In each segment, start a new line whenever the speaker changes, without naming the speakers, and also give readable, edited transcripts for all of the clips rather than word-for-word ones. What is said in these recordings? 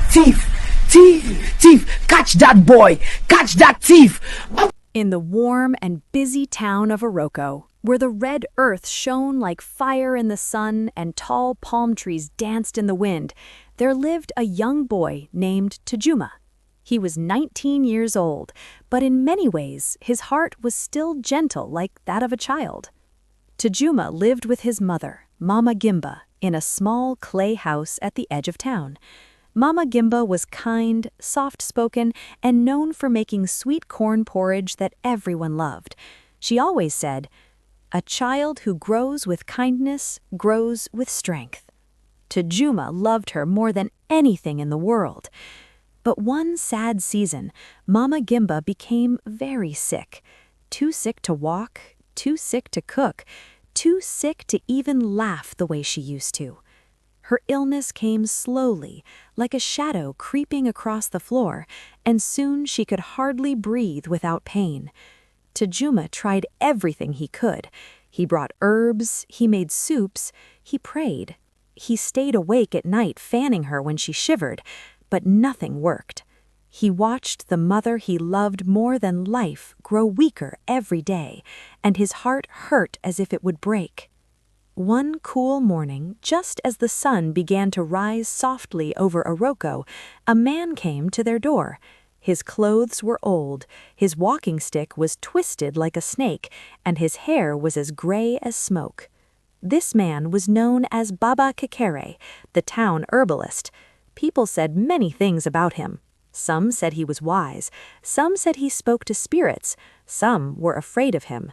Thief! Thief! Thief! Catch that boy! Catch that thief!
In the warm and busy town of Iroko, where the red earth shone like fire in the sun and tall palm trees danced in the wind, there lived a young boy named Tajuma. He was 19 years old, but in many ways his heart was still gentle like that of a child. Tajuma lived with his mother, Mama Gimba, in a small clay house at the edge of town. Mama Gimba was kind, soft-spoken, and known for making sweet corn porridge that everyone loved. She always said, "A child who grows with kindness grows with strength." Tajuma loved her more than anything in the world. But one sad season, Mama Gimba became very sick. Too sick to walk, too sick to cook, too sick to even laugh the way she used to. Her illness came slowly, like a shadow creeping across the floor, and soon she could hardly breathe without pain. Tajuma tried everything he could. He brought herbs, he made soups, he prayed. He stayed awake at night fanning her when she shivered, but nothing worked. He watched the mother he loved more than life grow weaker every day, and his heart hurt as if it would break. One cool morning, just as the sun began to rise softly over Iroko, a man came to their door. His clothes were old, his walking stick was twisted like a snake, and his hair was as gray as smoke. This man was known as Baba Kekere, the town herbalist. People said many things about him. Some said he was wise, some said he spoke to spirits, some were afraid of him.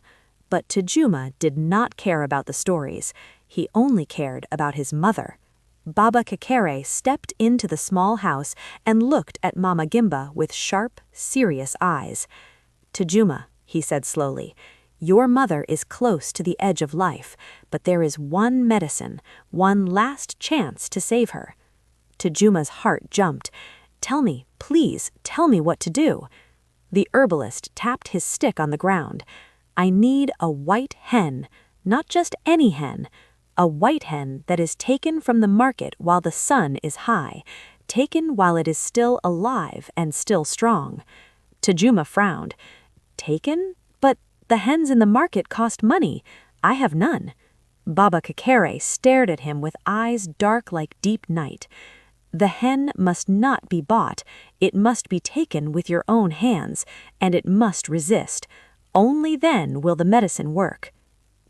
But Tajuma did not care about the stories. He only cared about his mother. Baba Kekere stepped into the small house and looked at Mama Gimba with sharp, serious eyes. "Tajuma," he said slowly, "your mother is close to the edge of life, but there is one medicine, one last chance to save her." Tajuma's heart jumped. "Tell me, please, tell me what to do." The herbalist tapped his stick on the ground. "I need a white hen, not just any hen. A white hen that is taken from the market while the sun is high, taken while it is still alive and still strong." Tajuma frowned. "Taken? But the hens in the market cost money. I have none." Baba Kekere stared at him with eyes dark like deep night. "The hen must not be bought. It must be taken with your own hands, and it must resist. Only then will the medicine work."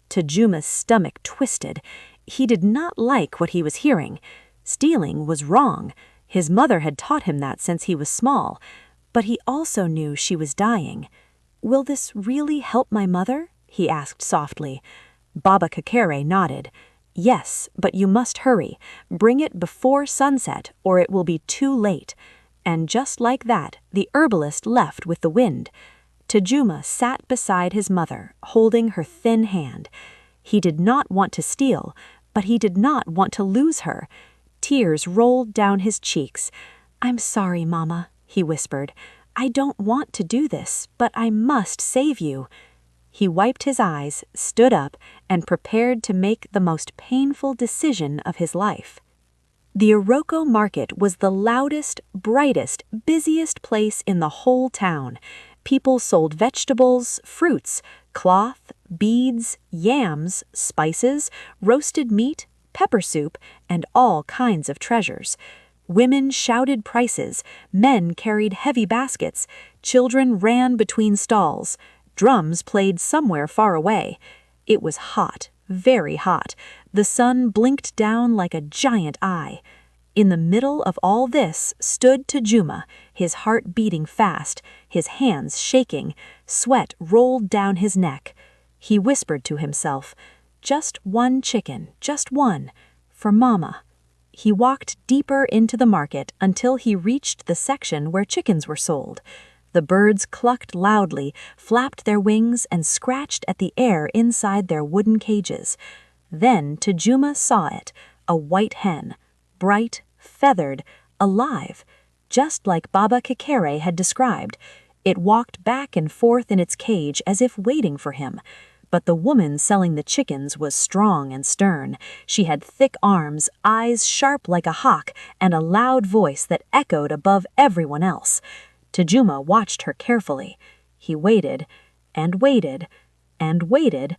Tajuma's stomach twisted. He did not like what he was hearing. Stealing was wrong. His mother had taught him that since he was small. But he also knew she was dying. "Will this really help my mother?" he asked softly. Baba Kekere nodded. "Yes, but you must hurry. Bring it before sunset, or it will be too late." And just like that, the herbalist left with the wind. Tajuma sat beside his mother, holding her thin hand. He did not want to steal, but he did not want to lose her. Tears rolled down his cheeks. "I'm sorry, Mama," he whispered. "I don't want to do this, but I must save you." He wiped his eyes, stood up, and prepared to make the most painful decision of his life. The Iroko market was the loudest, brightest, busiest place in the whole town. People sold vegetables, fruits, cloth, beads, yams, spices, roasted meat, pepper soup, and all kinds of treasures. Women shouted prices, men carried heavy baskets, children ran between stalls, drums played somewhere far away. It was hot, very hot. The sun blinked down like a giant eye. In the middle of all this stood Tajuma, his heart beating fast, his hands shaking, sweat rolled down his neck. He whispered to himself, "Just one chicken, just one, for Mama." He walked deeper into the market until he reached the section where chickens were sold. The birds clucked loudly, flapped their wings, and scratched at the air inside their wooden cages. Then Tajuma saw it, a white hen, bright, feathered, alive, just like Baba Kekere had described. It walked back and forth in its cage as if waiting for him. But the woman selling the chickens was strong and stern. She had thick arms, eyes sharp like a hawk, and a loud voice that echoed above everyone else. Tajuma watched her carefully. He waited, and waited, and waited,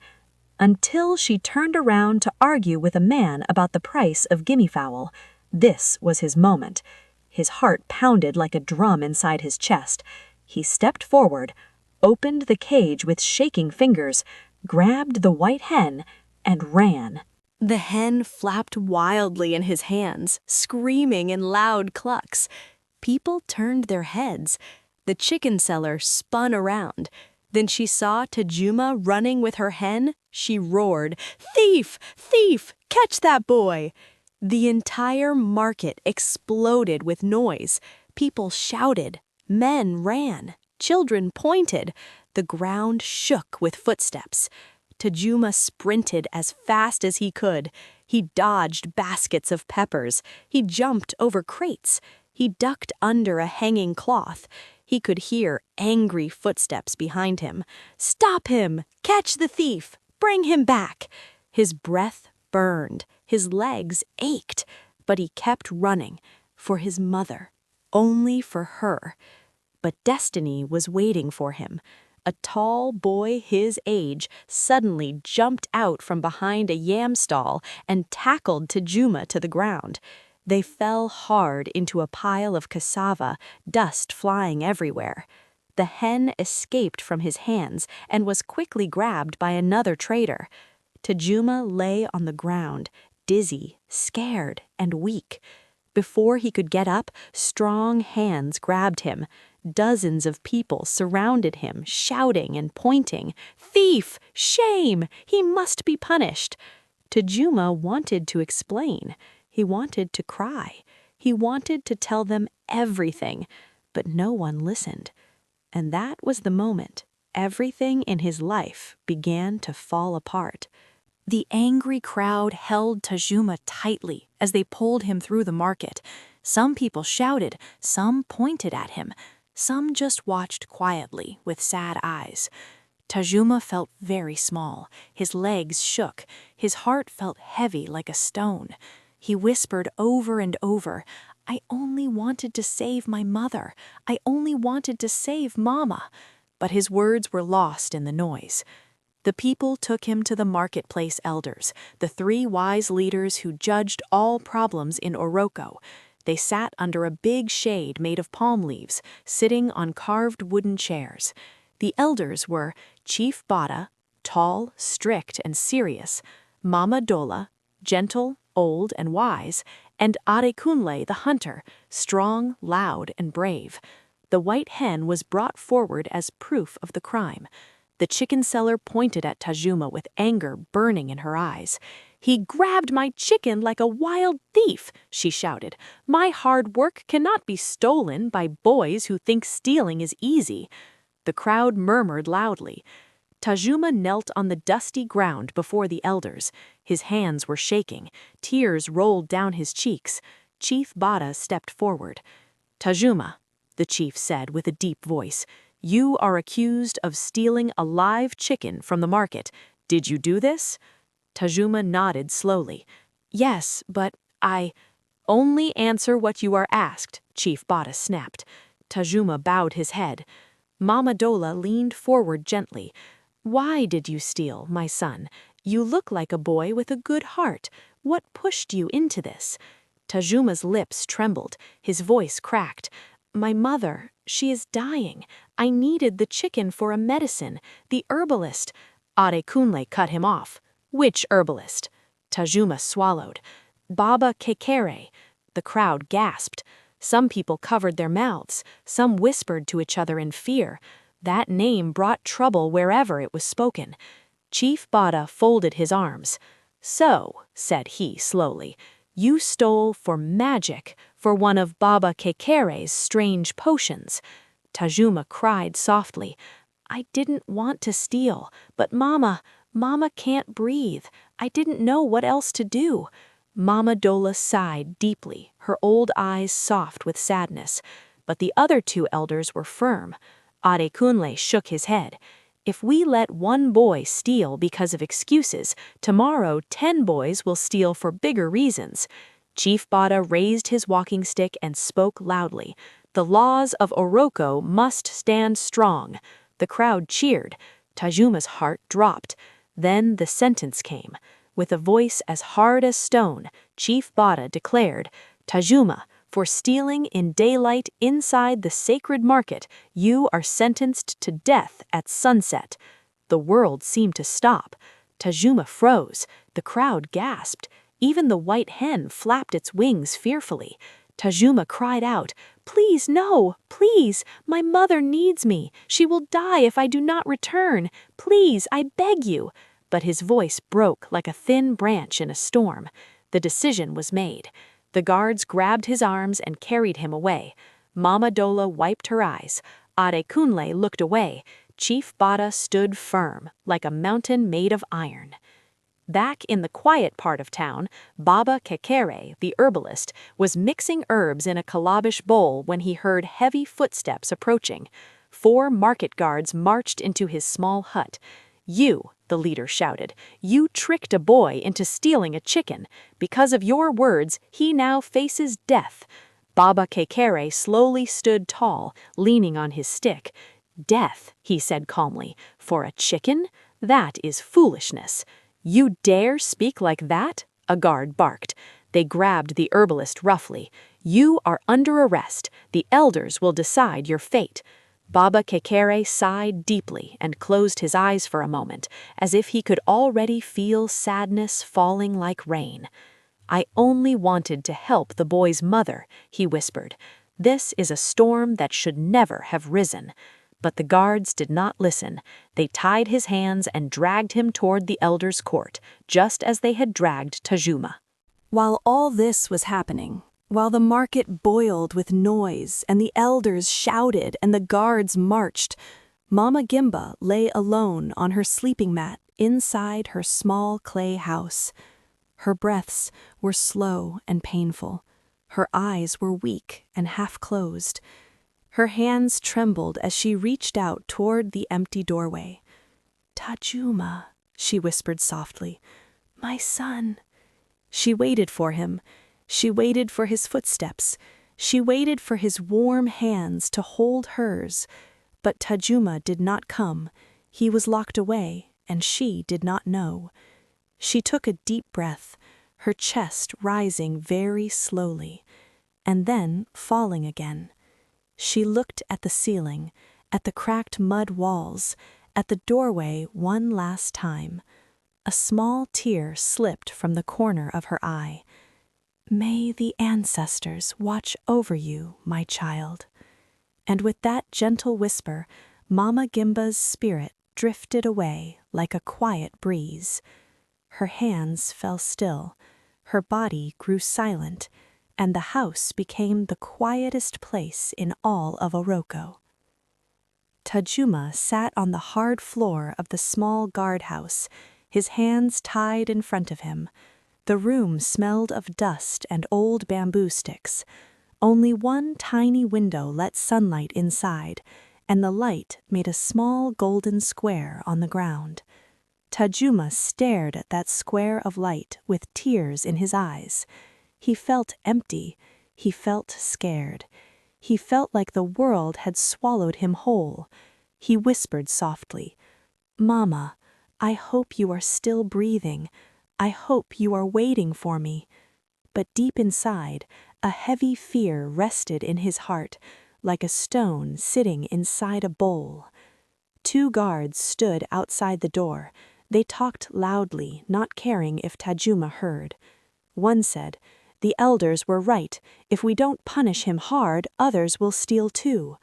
until she turned around to argue with a man about the price of guineafowl. This was his moment. His heart pounded like a drum inside his chest. He stepped forward, opened the cage with shaking fingers, grabbed the white hen, and ran.
The hen flapped wildly in his hands, screaming in loud clucks. People turned their heads. The chicken seller spun around. Then she saw Tajuma running with her hen. She roared, "Thief! Thief! Catch that boy!" The entire market exploded with noise. People shouted. Men ran. Children pointed. The ground shook with footsteps. Tajuma sprinted as fast as he could. He dodged baskets of peppers. He jumped over crates. He ducked under a hanging cloth. He could hear angry footsteps behind him. "Stop him! Catch the thief! Bring him back!" His breath burned. His legs ached. But he kept running. For his mother. Only for her. But destiny was waiting for him. A tall boy his age suddenly jumped out from behind a yam stall and tackled Tajuma to the ground. They fell hard into a pile of cassava, dust flying everywhere. The hen escaped from his hands and was quickly grabbed by another trader. Tajuma lay on the ground, dizzy, scared, and weak. Before he could get up, strong hands grabbed him. Dozens of people surrounded him, shouting and pointing. "Thief! Shame! He must be punished!" Tajuma wanted to explain. He wanted to cry. He wanted to tell them everything, but no one listened. And that was the moment everything in his life began to fall apart. The angry crowd held Tajuma tightly as they pulled him through the market. Some people shouted, some pointed at him, some just watched quietly with sad eyes. Tajuma felt very small. His legs shook. His heart felt heavy like a stone. He whispered over and over, "I only wanted to save my mother. I only wanted to save Mama." But his words were lost in the noise. The people took him to the marketplace elders, the 3 wise leaders who judged all problems in Oroko. They sat under a big shade made of palm leaves, sitting on carved wooden chairs. The elders were Chief Bada, tall, strict, and serious, Mama Dola, gentle, old, and wise, and Adekunle the hunter, strong, loud, and brave. The white hen was brought forward as proof of the crime. The chicken seller pointed at Tajuma with anger burning in her eyes. "He grabbed my chicken like a wild thief," she shouted. "My hard work cannot be stolen by boys who think stealing is easy." The crowd murmured loudly. Tajuma knelt on the dusty ground before the elders. His hands were shaking. Tears rolled down his cheeks. Chief Bada stepped forward. "Tajuma," the chief said with a deep voice, "you are accused of stealing a live chicken from the market. Did you do this?" Tajuma nodded slowly. "Yes, but I—" "Only answer what you are asked," Chief Bada snapped. Tajuma bowed his head. Mama Dola leaned forward gently. "Why did you steal, my son? You look like a boy with a good heart. What pushed you into this?" Tajuma's lips trembled. His voice cracked. "My mother, she is dying. I needed the chicken for a medicine. The herbalist—" Adekunle cut him off. "Which herbalist?" Tajuma swallowed. "Baba Kekere." The crowd gasped. Some people covered their mouths. Some whispered to each other in fear. That name brought trouble wherever it was spoken. Chief Bada folded his arms. "So," said he slowly, "you stole for magic, for one of Baba Kekere's strange potions." Tajuma cried softly. "I didn't want to steal, but Mama can't breathe. I didn't know what else to do." Mama Dola sighed deeply, her old eyes soft with sadness. But the other 2 elders were firm. Adekunle shook his head. If we let one boy steal because of excuses, tomorrow 10 boys will steal for bigger reasons. Chief Bada raised his walking stick and spoke loudly. The laws of Oroko must stand strong. The crowd cheered. Tajuma's heart dropped. Then the sentence came. With a voice as hard as stone, Chief Bada declared, "Tajuma, for stealing in daylight inside the sacred market, you are sentenced to death at sunset." The world seemed to stop. Tajuma froze. The crowd gasped. Even the white hen flapped its wings fearfully. Tajuma cried out, "Please, no! Please! My mother needs me! She will die if I do not return! Please, I beg you!" But his voice broke like a thin branch in a storm. The decision was made. The guards grabbed his arms and carried him away. Mama Dola wiped her eyes. Adekunle looked away. Chief Bada stood firm, like a mountain made of iron. Back in the quiet part of town, Baba Kekere, the herbalist, was mixing herbs in a calabash bowl when he heard heavy footsteps approaching. 4 market guards marched into his small hut. "You," the leader shouted, "you tricked a boy into stealing a chicken. Because of your words, he now faces death." Baba Kekere slowly stood tall, leaning on his stick. "Death," he said calmly, "for a chicken? That is foolishness." "You dare speak like that?" a guard barked. They grabbed the herbalist roughly. "You are under arrest. The elders will decide your fate." Baba Kekere sighed deeply and closed his eyes for a moment, as if he could already feel sadness falling like rain. "I only wanted to help the boy's mother," he whispered. "This is a storm that should never have risen." But the guards did not listen. They tied his hands and dragged him toward the elders' court, just as they had dragged Tajuma.
While all this was happening, while the market boiled with noise and the elders shouted and the guards marched, Mama Gimba lay alone on her sleeping mat inside her small clay house. Her breaths were slow and painful. Her eyes were weak and half-closed. Her hands trembled as she reached out toward the empty doorway. "Tajuma," she whispered softly, "my son." She waited for him. She waited for his footsteps. She waited for his warm hands to hold hers. But Tajuma did not come. He was locked away, and she did not know. She took a deep breath, her chest rising very slowly, and then falling again. She looked at the ceiling, at the cracked mud walls, at the doorway one last time. A small tear slipped from the corner of her eye. "May the ancestors watch over you, my child." And with that gentle whisper, Mama Gimba's spirit drifted away like a quiet breeze. Her hands fell still, her body grew silent, and the house became the quietest place in all of Oroko. Tajuma sat on the hard floor of the small guardhouse, his hands tied in front of him. The room smelled of dust and old bamboo sticks. Only one tiny window let sunlight inside, and the light made a small golden square on the ground. Tajuma stared at that square of light with tears in his eyes. He felt empty. He felt scared. He felt like the world had swallowed him whole. He whispered softly, "Mama, I hope you are still breathing. I hope you are waiting for me." But deep inside, a heavy fear rested in his heart, like a stone sitting inside a bowl. 2 guards stood outside the door. They talked loudly, not caring if Tajuma heard. One said, "The elders were right. If we don't punish him hard, others will steal too."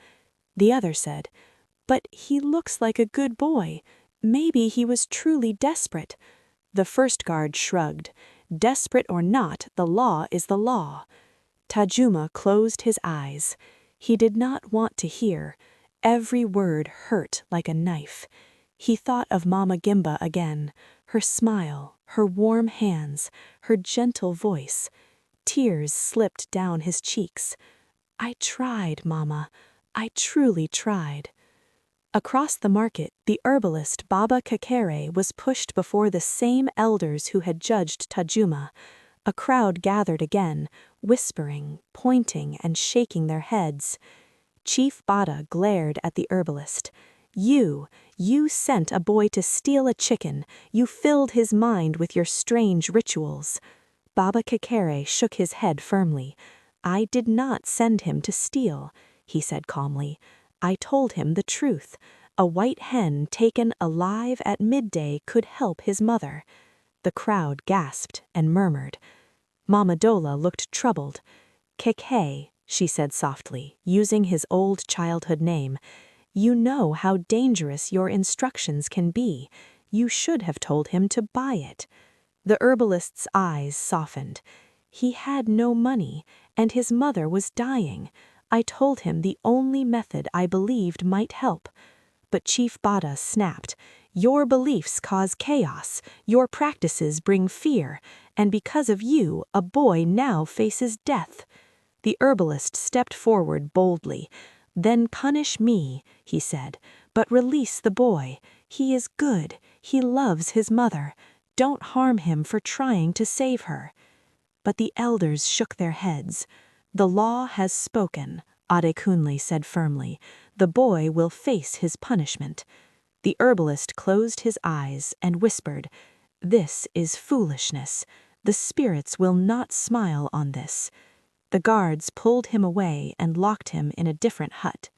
The other said, "But he looks like a good boy. Maybe he was truly desperate." The first guard shrugged. Desperate or not, the law is the law. Tajuma closed his eyes. He did not want to hear. Every word hurt like a knife. He thought of Mama Gimba again, her smile, her warm hands, her gentle voice. Tears slipped down his cheeks. "I tried, Mama. I truly tried."
Across the market, the herbalist Baba Kakere was pushed before the same elders who had judged Tajuma. A crowd gathered again, whispering, pointing, and shaking their heads. Chief Bada glared at the herbalist. You sent a boy to steal a chicken. You filled his mind with your strange rituals. Baba Kakere shook his head firmly. I did not send him to steal, he said calmly. I told him the truth. A white hen taken alive at midday could help his mother. The crowd gasped and murmured. Mama Dola looked troubled. Kekhe, she said softly, using his old childhood name. You know how dangerous your instructions can be. You should have told him to buy it. The herbalist's eyes softened. He had no money, and his mother was dying. I told him the only method I believed might help. But Chief Bada snapped. Your beliefs cause chaos. Your practices bring fear. And because of you, a boy now faces death. The herbalist stepped forward boldly. Then punish me, he said, but release the boy. He is good. He loves his mother. Don't harm him for trying to save her. But the elders shook their heads. The law has spoken, Adekunle said firmly. The boy will face his punishment. The herbalist closed his eyes and whispered, This is foolishness. The spirits will not smile on this. The guards pulled him away and locked him in a different hut.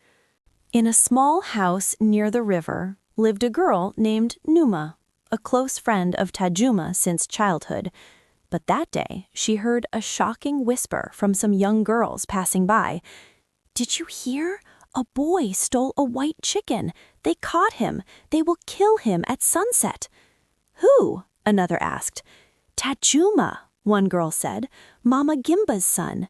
In a small house near the river lived a girl named Numa, a close friend of Tajuma since childhood. But that day, she heard a shocking whisper from some young girls passing by. Did you hear? A boy stole a white chicken. They caught him. They will kill him at sunset. Who? Another asked. Tajuma, one girl said. Mama Gimba's son.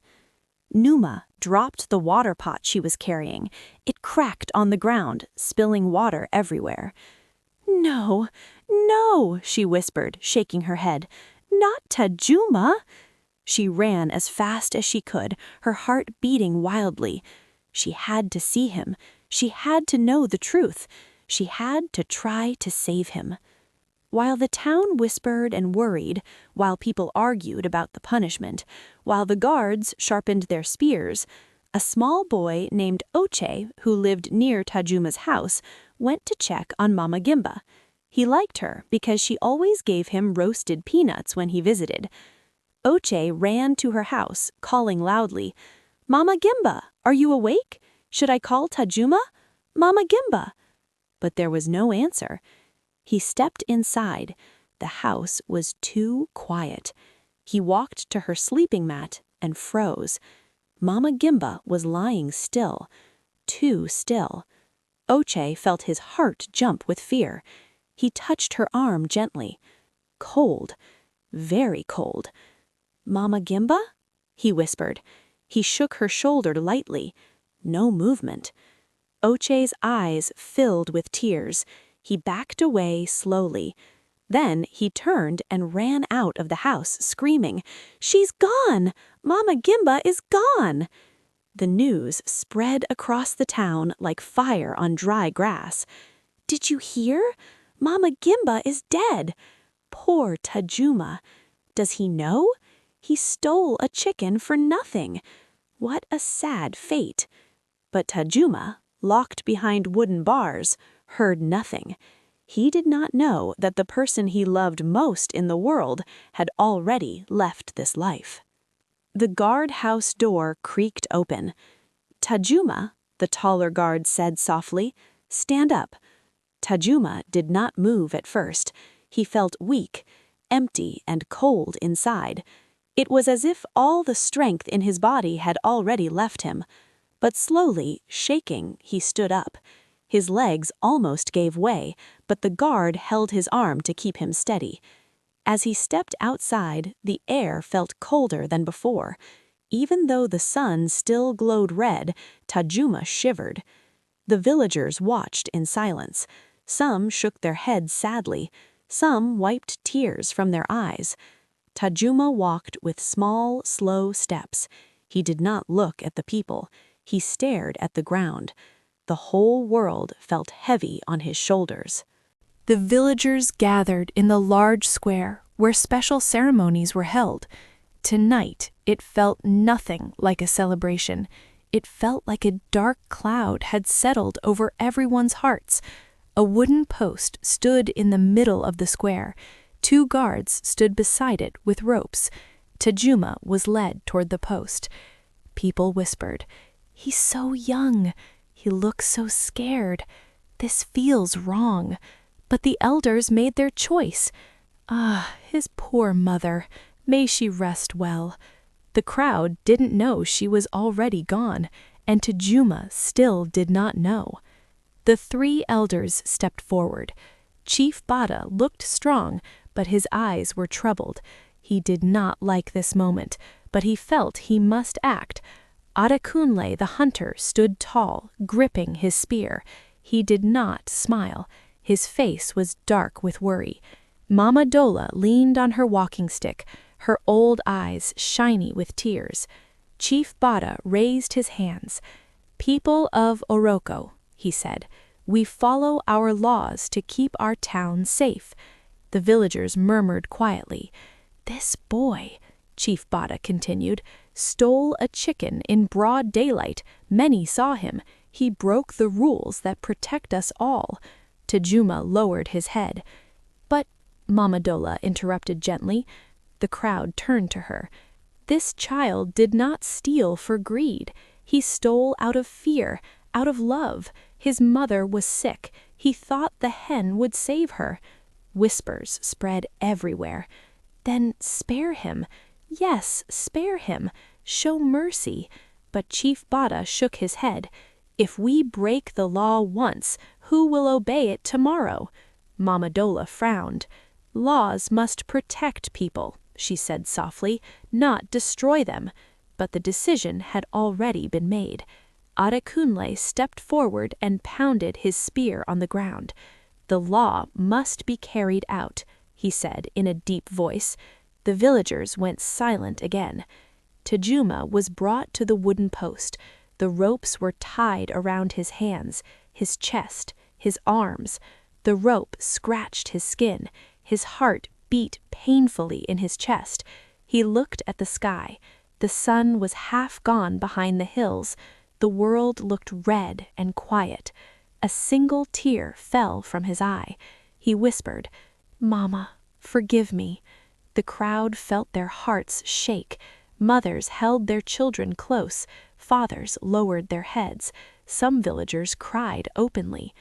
Numa dropped the water pot she was carrying. It cracked on the ground, spilling water everywhere. No, no, she whispered, shaking her head. Not Tajuma. She ran as fast as she could, her heart beating wildly. She had to see him. She had to know the truth. She had to try to save him. While the town whispered and worried, while people argued about the punishment, while the guards sharpened their spears, a small boy named Oche, who lived near Tajuma's house, went to check on Mama Gimba. He liked her because she always gave him roasted peanuts when he visited. Oche ran to her house, calling loudly, Mama Gimba, are you awake? Should I call Tajuma? Mama Gimba. But there was no answer. He stepped inside. The house was too quiet. He walked to her sleeping mat and froze. Mama Gimba was lying still, too still. Oche felt his heart jump with fear. He touched her arm gently. Cold, very cold. Mama Gimba? He whispered. He shook her shoulder lightly. No movement. Oche's eyes filled with tears. He backed away slowly. Then he turned and ran out of the house, screaming, She's gone! Mama Gimba is gone! The news spread across the town like fire on dry grass. Did you hear? Mama Gimba is dead. Poor Tajuma. Does he know? He stole a chicken for nothing. What a sad fate. But Tajuma, locked behind wooden bars, heard nothing. He did not know that the person he loved most in the world had already left this life. The guardhouse door creaked open. Tajuma, the taller guard said softly, stand up. Tajuma did not move at first. He felt weak, empty and cold inside. It was as if all the strength in his body had already left him. But slowly, shaking, he stood up. His legs almost gave way, but the guard held his arm to keep him steady. As he stepped outside, the air felt colder than before. Even though the sun still glowed red, Tajuma shivered. The villagers watched in silence. Some shook their heads sadly. Some wiped tears from their eyes. Tajuma walked with small, slow steps. He did not look at the people. He stared at the ground.
The whole world felt heavy on his shoulders. The villagers gathered in the large square where special ceremonies were held. Tonight, it felt nothing like a celebration. It felt like a dark cloud had settled over everyone's hearts. A wooden post stood in the middle of the square. 2 guards stood beside it with ropes. Tajuma was led toward the post. People whispered, "He's so young. He looks so scared. This feels wrong." But the elders made their choice. Ah, his poor mother. May she rest well. The crowd didn't know she was already gone, and Tajuma still did not know. The 3 elders stepped forward. Chief Bada looked strong, but his eyes were troubled. He did not like this moment, but he felt he must act. Adekunle the hunter stood tall, gripping his spear. He did not smile. His face was dark with worry. Mama Dola leaned on her walking stick, her old eyes shiny with tears. Chief Bada raised his hands. "People of Oroko," he said, "we follow our laws to keep our town safe." The villagers murmured quietly. "This boy," Chief Bada continued, "stole a chicken in broad daylight. Many saw him. He broke the rules that protect us all." Tajuma lowered his head. "But," Mama Dola interrupted gently. The crowd turned to her. "This child did not steal for greed. He stole out of fear, out of love. His mother was sick. He thought the hen would save her." Whispers spread everywhere. "Then spare him. Yes, spare him. Show mercy." But Chief Bada shook his head. "If we break the law once, who will obey it tomorrow?" Mama Dola frowned. "Laws must protect people," she said softly, "not destroy them." But the decision had already been made. Adekunle stepped forward and pounded his spear on the ground. "The law must be carried out," he said in a deep voice. The villagers went silent again. Tajuma was brought to the wooden post. The ropes were tied around his hands, his chest, his arms. The rope scratched his skin. His heart beat painfully in his chest. He looked at the sky. The sun was half gone behind the hills. The world looked red and quiet. A single tear fell from his eye. He whispered, "Mama, forgive me." The crowd felt their hearts shake. Mothers held their children close. Fathers lowered their heads. Some villagers cried openly.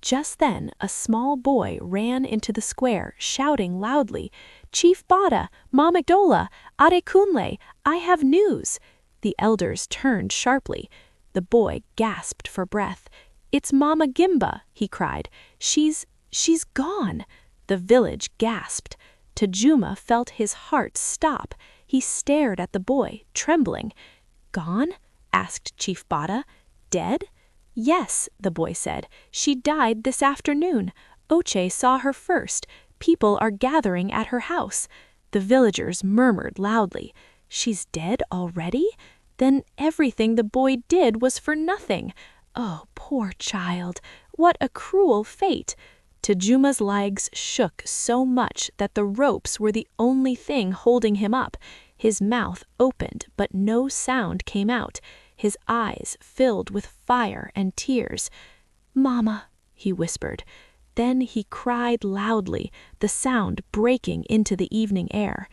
Just then, a small boy ran into the square, shouting loudly, "Chief Bada, Mama Dola, Adekunle, I have news." The elders turned sharply. The boy gasped for breath. "It's Mama Gimba," he cried. She's gone." The village gasped. Tajuma felt his heart stop. He stared at the boy, trembling. "Gone?" asked Chief Bada. "Dead?" "Yes," the boy said. "She died this afternoon. Oche saw her first. People are gathering at her house." The villagers murmured loudly. "She's dead already? Then everything the boy did was for nothing. Oh, poor child. What a cruel fate." Tajuma's legs shook so much that the ropes were the only thing holding him up. His mouth opened, but no sound came out. His eyes filled with fire and tears. "Mama," he whispered. Then he cried loudly, the sound breaking into the evening air.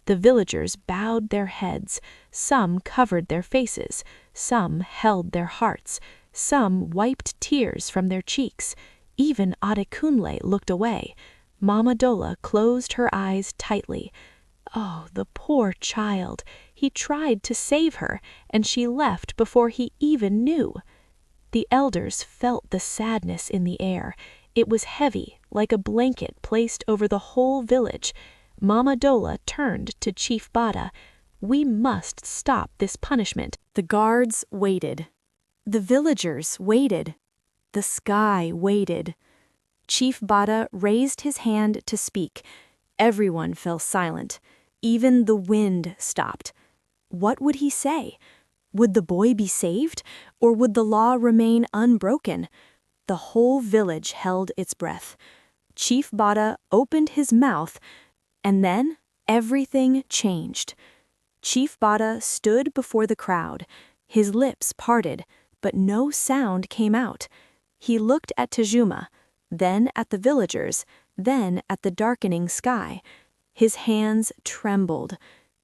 The villagers bowed their heads. Some covered their faces. Some held their hearts. Some wiped tears from their cheeks. Even Adekunle looked away. Mama Dola closed her eyes tightly. Oh, the poor child. He tried to save her, and she left before he even knew. The elders felt the sadness in the air. It was heavy, like a blanket placed over the whole village. Mama Dola turned to Chief Bada. "We must stop this punishment." The guards waited. The villagers waited. The sky waited. Chief Bada raised his hand to speak. Everyone fell silent. Even the wind stopped. What would he say?
Would the boy be saved, or would the law remain unbroken? The whole village held its breath. Chief Bada opened his mouth, and then everything changed. Chief Bada stood before the crowd. His lips parted, but no sound came out. He looked at Tajuma, then at the villagers, then at the darkening sky. His hands trembled.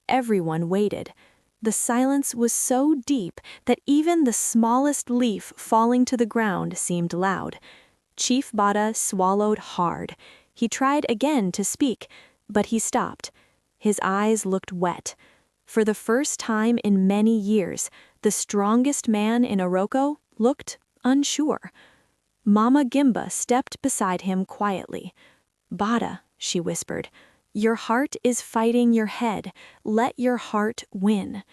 Everyone waited. The silence was so deep that even the smallest leaf falling to the ground seemed loud. Chief Bada swallowed hard. He tried again to speak, but he stopped. His eyes looked wet. For the first time in many years, the strongest man in Oroko looked unsure. Mama Gimba stepped beside him quietly. "Bada," she whispered, "your heart is fighting your head. Let your heart win."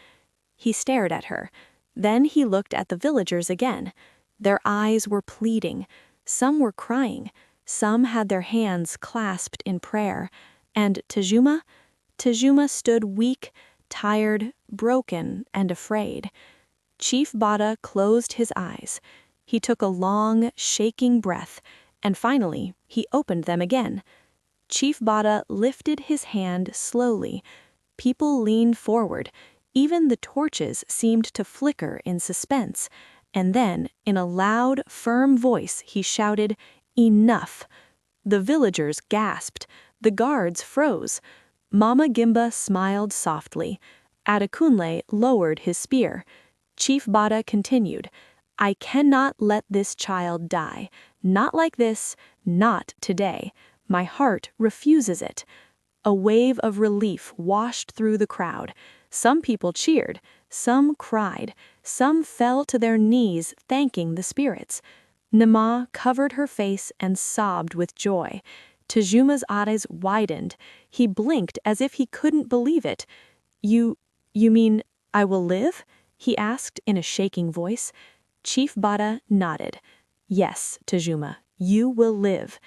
He stared at her. Then he looked at the villagers again. Their eyes were pleading. Some were crying. Some had their hands clasped in prayer. And Tajuma? Tajuma stood weak, tired, broken, and afraid. Chief Bada closed his eyes. He took a long, shaking breath, and finally he opened them again. Chief Bada lifted his hand slowly. People leaned forward. Even the torches seemed to flicker in suspense. And then, in a loud, firm voice, he shouted, "Enough!" The villagers gasped. The guards froze. Mama Gimba smiled softly. Adekunle lowered his spear. Chief Bada continued, "I cannot let this child die. Not like this, not today. My heart refuses it." A wave of relief washed through the crowd. Some people cheered, some cried, some fell to their knees thanking the spirits. Nama covered her face and sobbed with joy. Tajuma's eyes widened. He blinked as if he couldn't believe it. You mean I will live?" he asked in a shaking voice. Chief Bada nodded. "Yes, Tajuma, you will live."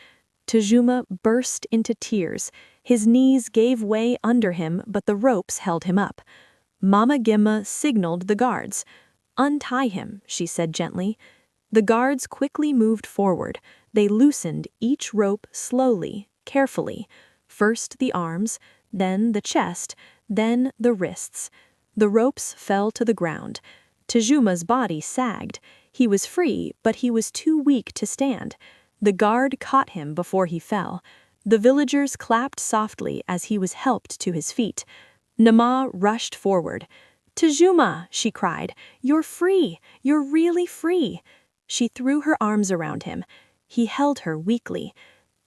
Tajuma burst into tears. His knees gave way under him, but the ropes held him up. Mama Gimba signaled the guards. "Untie him," she said gently. The guards quickly moved forward. They loosened each rope slowly, carefully. First the arms, then the chest, then the wrists. The ropes fell to the ground. Tajuma's body sagged. He was free, but he was too weak to stand. The guard caught him before he fell. The villagers clapped softly as he was helped to his feet. Nama rushed forward. "Tajuma," she cried, "you're free. You're really free." She threw her arms around him. He held her weakly.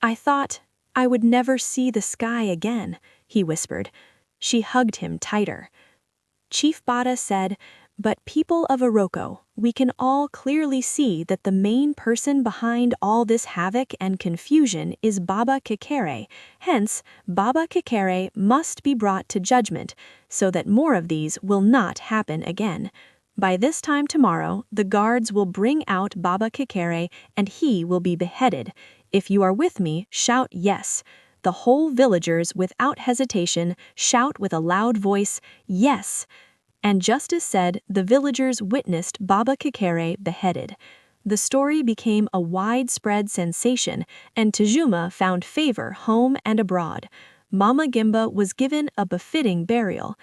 "I thought I would never see the sky again," he whispered. She hugged him tighter. Chief Bada said, "But people of Oroko, we can all clearly see that the main person behind all this havoc and confusion is Baba Kekere. Hence, Baba Kekere must be brought to judgment, so that more of these will not happen again. By this time tomorrow, the guards will bring out Baba Kekere and he will be beheaded. If you are with me, shout yes." The whole villagers, without hesitation, shout with a loud voice, "Yes!" And just as said, the villagers witnessed Baba Kekere beheaded. The story became a widespread sensation, and Tajuma found favor home and abroad. Mama Gimba was given a befitting burial,